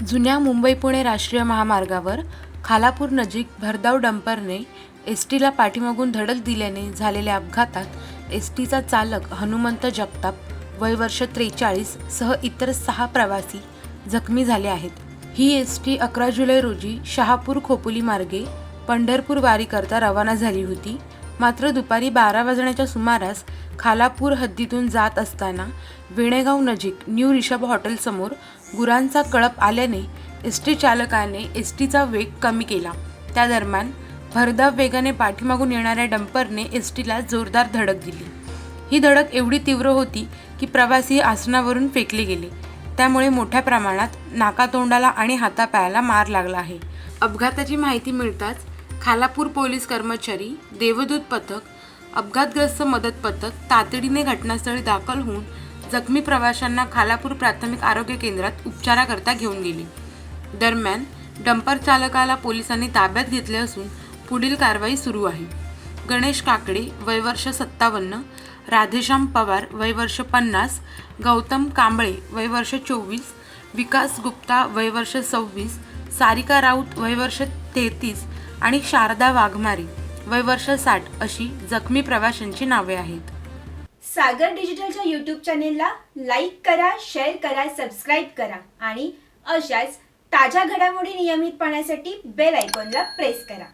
जुन्या मुंबई-पुणे राष्ट्रीय महामार्गावर खालापूर नजीक भरधाव डंपरने एसटीला पाठीमागून धडक दिल्याने झालेल्या अपघातात एसटीचा चालक हनुमंत जगताप वय वर्ष 43 सह इतर 6 प्रवासी जखमी झाले आहेत. ही एसटी 11 जुलै रोजी शहापूर खोपोली मार्गे पंढरपूर वारीकरता रवाना झाली होती. मात्र दुपारी 12 वाजण्याच्या सुमारास खालापूर हद्दीतून जात असताना वेणेगाव नजीक न्यू रिषभ हॉटेलसमोर गुरांचा कळप आल्याने एसटी चालकाने एसटीचा वेग कमी केला. त्या दरम्यान भरधाव वेगाने पाठीमागून येणाऱ्या डंपरने एसटीला जोरदार धडक दिली. ही धडक एवढी तीव्र होती की प्रवासी आसनावरून फेकले गेले. त्यामुळे मोठ्या प्रमाणात नाकातोंडाला आणि हातापायाला मार लागला आहे. अपघाताची माहिती मिळताच खालापूर पोलीस कर्मचारी, देवदूत पथक, अपघातग्रस्त मदत पथक तातडीने घटनास्थळी दाखल होऊन जखमी प्रवाशांना खालापूर प्राथमिक आरोग्य केंद्रात उपचाराकरता घेऊन गेले. दरम्यान डंपर चालकाला पोलिसांनी ताब्यात घेतले असून पुढील कारवाई सुरू आहे. गणेश काकडे वय वर्ष 57, राधेश्याम पवार वय वर्ष 50, गौतम कांबळे वय वर्ष 24, विकास गुप्ता वय वर्ष 26, सारिका राऊत वय वर्ष 33 आणि शारदा वाघमारे वय वर्ष 60 अशी जखमी प्रवाशांची नावे आहेत. सागर डिजिटलच्या यूट्यूब चॅनेलला लाईक करा, शेअर करा, सबस्क्राईब करा आणि अशाच ताज्या घडामोडी नियमित पाहण्यासाठी बेल आयकॉनला प्रेस करा.